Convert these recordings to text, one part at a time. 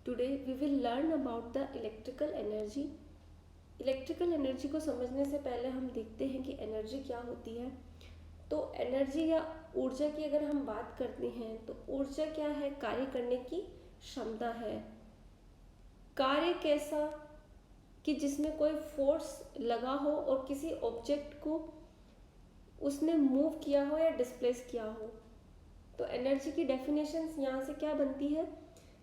Today we will learn about the electrical energy. Electrical energy को समझने से पहले हम देखते हैं कि एनर्जी क्या होती है। तो एनर्जी या ऊर्जा की अगर हम बात करते हैं तो ऊर्जा क्या है? कार्य करने की क्षमता है। कार्य कैसा? कि जिसमें कोई फोर्स लगा हो और किसी ऑब्जेक्ट को उसने मूव किया हो या डिस्प्लेस किया हो। तो एनर्जी की डेफिनेशन यहाँ से क्या बनती है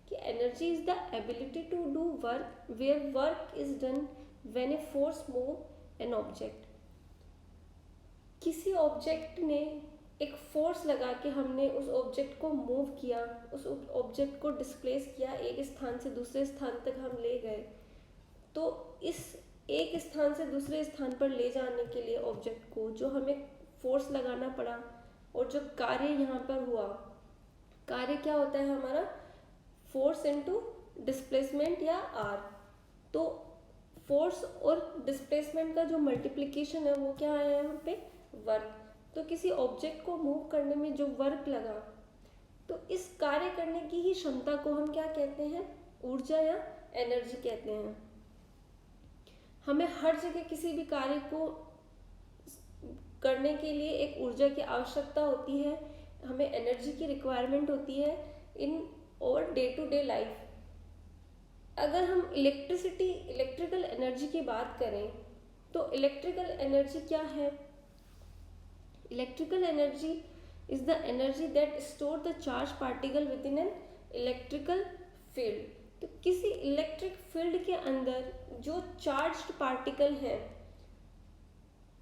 कि energy is the ability to do work where work is done when a force move an object. किसी ऑब्जेक्ट ने एक फोर्स लगा के हमने उस ऑब्जेक्ट को मूव किया, उस ऑब्जेक्ट को डिस्प्लेस किया, एक स्थान से दूसरे स्थान तक हम ले गए। तो इस एक स्थान से दूसरे स्थान पर ले जाने के लिए ऑब्जेक्ट को जो हमें फोर्स लगाना पड़ा और जो कार्य यहाँ पर हुआ, कार्य क्या होता है हमारा? फोर्स इनटू डिस्प्लेसमेंट या आर। तो फोर्स और डिस्प्लेसमेंट का जो मल्टीप्लिकेशन है वो क्या है यहाँ पे? वर्क। तो किसी ऑब्जेक्ट को मूव करने में जो वर्क लगा, तो इस कार्य करने की ही क्षमता को हम क्या कहते हैं? ऊर्जा या एनर्जी कहते हैं। हमें हर जगह किसी भी कार्य को करने के लिए एक ऊर्जा की आवश्यकता होती है, हमें एनर्जी की रिक्वायरमेंट होती है इन और डे टू डे लाइफ। अगर हम इलेक्ट्रिकल एनर्जी की बात करें तो इलेक्ट्रिकल एनर्जी क्या है? Electrical energy is the energy that store the charge particle with in an electrical field. तो किसी इलेक्ट्रिक फील्ड के अंदर जो चार्ज्ड पार्टिकल हैं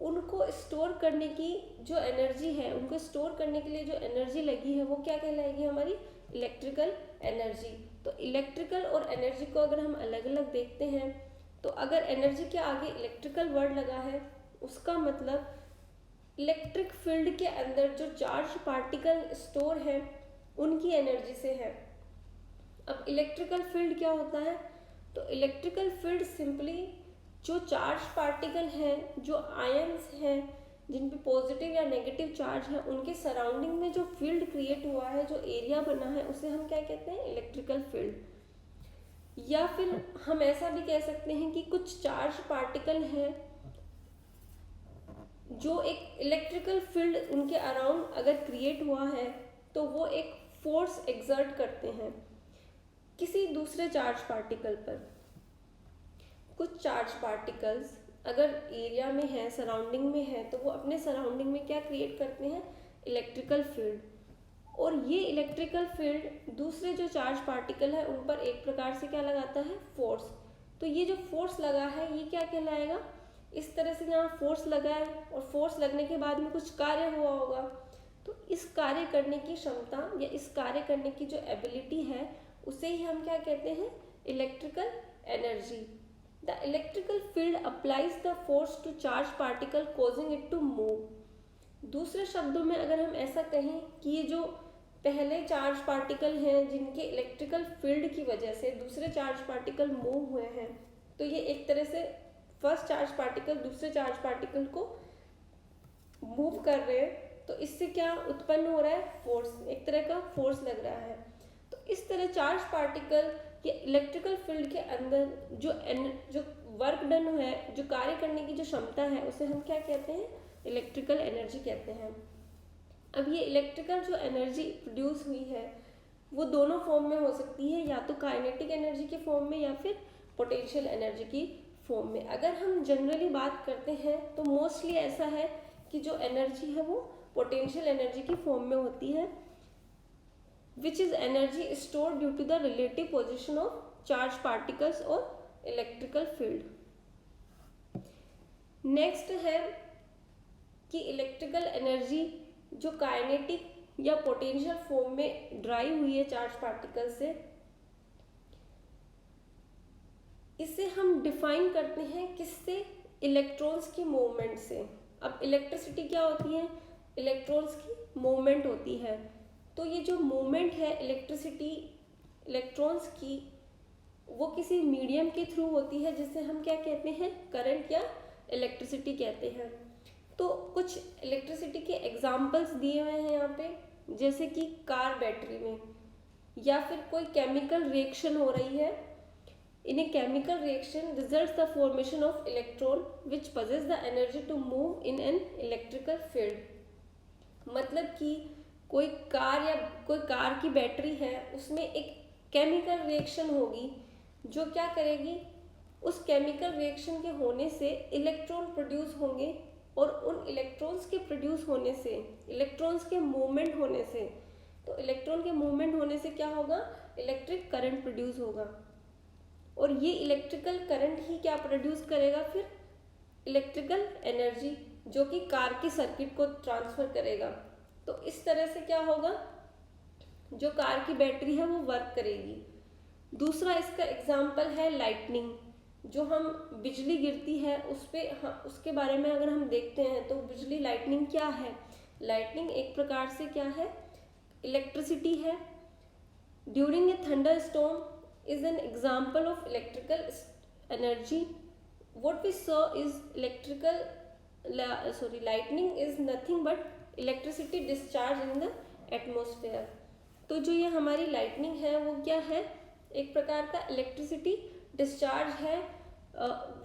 उनको स्टोर करने की जो एनर्जी है, उनको स्टोर करने के लिए जो एनर्जी लगी है वो क्या कहलाएगी? हमारी इलेक्ट्रिकल एनर्जी। तो इलेक्ट्रिकल और एनर्जी को अगर हम अलग अलग देखते हैं तो अगर एनर्जी के आगे इलेक्ट्रिकल वर्ड लगा है उसका मतलब इलेक्ट्रिक फील्ड के अंदर जो चार्ज पार्टिकल स्टोर है उनकी एनर्जी से है। अब इलेक्ट्रिकल फील्ड क्या होता है? तो इलेक्ट्रिकल फील्ड सिंपली जो चार्ज पार्टिकल हैं, जो आयंस हैं जिन पे पॉजिटिव या नेगेटिव चार्ज है, उनके सराउंडिंग में जो फील्ड क्रिएट हुआ है, जो एरिया बना है, उसे हम क्या कहते हैं? Electrical field. या फिर हम ऐसा भी कह सकते हैं कि कुछ चार्ज पार्टिकल हैं जो एक इलेक्ट्रिकल फील्ड उनके अराउंड अगर क्रिएट हुआ है तो वो एक फोर्स एक्सर्ट करते हैं किसी दूसरे चार्ज पार्टिकल पर। कुछ चार्ज पार्टिकल्स अगर एरिया में है, सराउंडिंग में है, तो वो अपने सराउंडिंग में क्या क्रिएट करते हैं? Electrical field. और ये इलेक्ट्रिकल फील्ड दूसरे जो चार्ज पार्टिकल है उन पर एक प्रकार से क्या लगाता है? फोर्स। तो ये जो फोर्स लगा है ये क्या कहलाएगा? इस तरह से यहाँ फोर्स लगा है और फोर्स लगने के बाद में कुछ कार्य हुआ होगा, तो इस कार्य करने की क्षमता या इस कार्य करने की जो एबिलिटी है उसे ही हम क्या कहते हैं? Electrical energy. The electrical field applies the force to charge particle causing it to move. दूसरे शब्दों में अगर हम ऐसा कहें कि ये जो पहले चार्ज पार्टिकल हैं जिनके इलेक्ट्रिकल फील्ड की वजह से दूसरे चार्ज पार्टिकल मूव हुए हैं, तो ये एक तरह से फर्स्ट चार्ज पार्टिकल दूसरे चार्ज पार्टिकल को मूव कर रहे हैं, तो इससे क्या उत्पन्न हो रहा है? फोर्स, एक तरह का फोर्स लग रहा है। तो इस तरह चार्ज पार्टिकल के इलेक्ट्रिकल फील्ड के अंदर जो वर्क डन है, जो कार्य करने की जो क्षमता है, उसे हम क्या कहते हैं? इलेक्ट्रिकल एनर्जी कहते हैं। अब ये इलेक्ट्रिकल जो एनर्जी प्रोड्यूस हुई है वो दोनों फॉर्म में हो सकती है, या तो काइनेटिक एनर्जी के फॉर्म में या फिर पोटेंशियल एनर्जी की फॉर्म में। अगर हम जनरली बात करते हैं तो मोस्टली ऐसा है कि जो एनर्जी है वो पोटेंशियल एनर्जी की फॉर्म में होती है, which is energy stored due to the relative position of charge particles और इलेक्ट्रिकल फील्ड। नेक्स्ट है कि इलेक्ट्रिकल एनर्जी जो काइनेटिक या पोटेंशियल फॉर्म में ड्राइव हुई है चार्ज पार्टिकल से, इसे हम डिफाइन करते हैं किससे? इलेक्ट्रॉन्स की मूवमेंट से। अब इलेक्ट्रिसिटी क्या होती है? इलेक्ट्रॉन्स की मूवमेंट होती है। तो ये जो मूवमेंट है इलेक्ट्रिसिटी इलेक्ट्रॉन्स की, वो किसी मीडियम के थ्रू होती है जिसे हम क्या कहते हैं? करंट या इलेक्ट्रिसिटी कहते हैं। तो कुछ इलेक्ट्रिसिटी के एग्जाम्पल्स दिए हुए हैं यहाँ पे, जैसे कि कार बैटरी में या फिर कोई केमिकल रिएक्शन हो रही है, in a chemical reaction results the formation of electron which possess the energy to move in an electrical field. मतलब कि कोई कार की बैटरी है, उसमें एक केमिकल रिएक्शन होगी जो क्या करेगी, उस केमिकल रिएक्शन के होने से इलेक्ट्रॉन प्रोड्यूस होंगे, और उन इलेक्ट्रॉन्स के प्रोड्यूस होने से, इलेक्ट्रॉन्स के मूवमेंट होने से, तो इलेक्ट्रॉन के मूवमेंट होने से क्या होगा, इलेक्ट्रिक करंट प्रोड्यूस होगा। और ये इलेक्ट्रिकल करंट ही क्या प्रोड्यूस करेगा, फिर इलेक्ट्रिकल एनर्जी, जो कि कार की सर्किट को ट्रांसफर करेगा। तो इस तरह से क्या होगा, जो कार की बैटरी है वो वर्क करेगी। दूसरा इसका एग्जाम्पल है लाइटनिंग। जो हम बिजली गिरती है उस पे उसके बारे में अगर हम देखते हैं तो बिजली, लाइटनिंग क्या है, लाइटनिंग एक प्रकार से क्या है, इलेक्ट्रिसिटी है। During a thunder storm is an example of electrical energy. What we saw is lightning is nothing but electricity discharge in the atmosphere. तो जो ये हमारी लाइटनिंग है वो क्या है, एक प्रकार का इलेक्ट्रिसिटी डिस्चार्ज है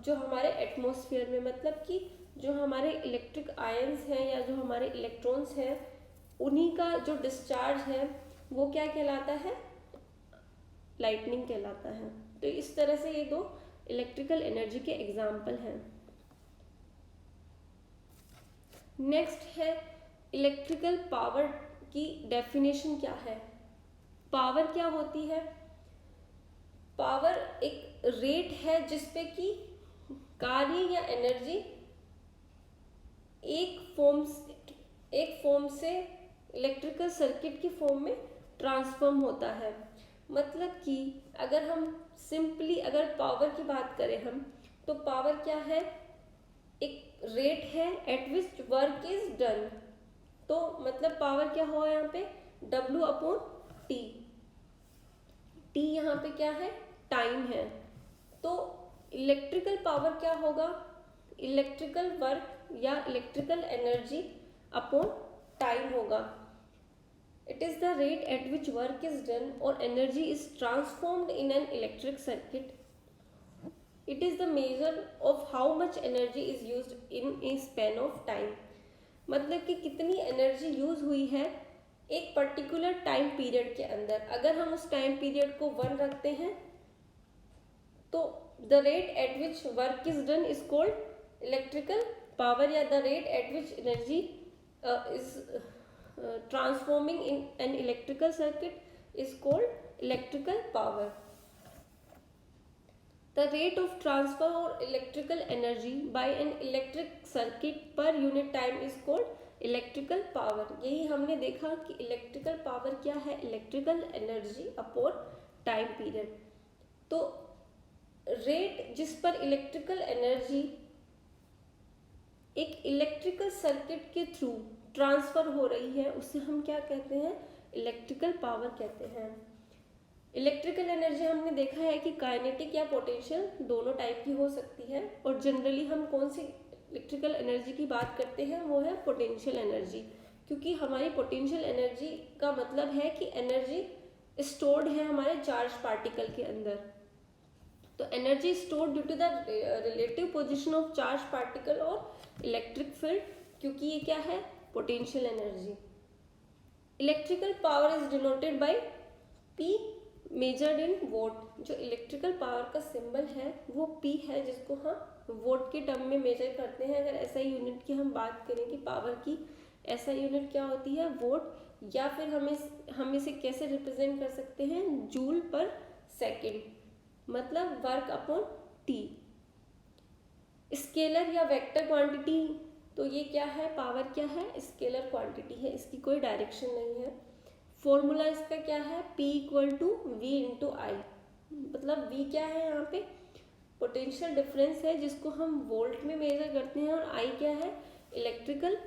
जो हमारे एटमॉस्फेयर में, मतलब कि जो हमारे इलेक्ट्रिक आयंस हैं या जो हमारे इलेक्ट्रॉन्स हैं, उन्हीं का जो डिस्चार्ज है वो क्या कहलाता है, लाइटनिंग कहलाता है। तो इस तरह से ये दो इलेक्ट्रिकल एनर्जी के एग्जाम्पल हैं। नेक्स्ट है इलेक्ट्रिकल पावर की डेफिनेशन क्या है। पावर क्या होती है, पावर एक रेट है जिसपे कि कार्य या एनर्जी एक फॉर्म से इलेक्ट्रिकल सर्किट की फॉर्म में ट्रांसफॉर्म होता है। मतलब कि अगर हम सिंपली अगर पावर की बात करें हम, तो पावर क्या है, एक रेट है eight which work is done. तो मतलब पावर क्या हुआ यहाँ पे, W/T। T यहाँ पे क्या है, टाइम है। तो इलेक्ट्रिकल पावर क्या होगा, इलेक्ट्रिकल वर्क या इलेक्ट्रिकल एनर्जी अपॉन टाइम होगा। It is the rate at which work is done और energy is transformed in an electric circuit. It is the measure of how much energy is used in a span of time. मतलब कि कितनी energy use हुई है एक particular time period के अंदर। अगर हम उस टाइम पीरियड को 1 रखते हैं तो the rate at which work is done is called electrical power, या the rate at which energy is transforming in an electrical circuit is called electrical power. The rate of transfer or electrical energy by an electric circuit per unit time is called electrical power. यही हमने देखा कि electrical power क्या है, electrical energy upon time period। तो rate जिस पर electrical energy एक इलेक्ट्रिकल सर्किट के थ्रू ट्रांसफर हो रही है उसे हम क्या कहते हैं, इलेक्ट्रिकल पावर कहते हैं। इलेक्ट्रिकल एनर्जी हमने देखा है कि काइनेटिक या पोटेंशियल दोनों टाइप की हो सकती है, और जनरली हम कौन सी इलेक्ट्रिकल एनर्जी की बात करते हैं, वो है पोटेंशियल एनर्जी। क्योंकि हमारी पोटेंशियल एनर्जी का मतलब है कि एनर्जी स्टोर्ड है हमारे चार्ज पार्टिकल के अंदर। तो energy stored due to the relative position of charge particle और इलेक्ट्रिक फील्ड, क्योंकि ये क्या है, potential energy. Electrical power is denoted by P measured in watt. जो इलेक्ट्रिकल पावर का सिंबल है वो P है, जिसको हम वोट के टर्म में मेजर करते हैं। अगर SI यूनिट की हम बात करें कि पावर की SI यूनिट क्या होती है, वोट, या फिर हम इसे कैसे रिप्रेजेंट कर सकते हैं, जूल पर सेकेंड, मतलब वर्क अपॉन T। स्केलर या वेक्टर क्वांटिटी, तो ये क्या है, पावर क्या है, स्केलर क्वांटिटी है, इसकी कोई डायरेक्शन नहीं है। फॉर्मूला इसका क्या है, P = V × I। मतलब V क्या है यहाँ पे, पोटेंशियल डिफरेंस है जिसको हम वोल्ट में मेजर करते हैं, और I क्या है, इलेक्ट्रिकल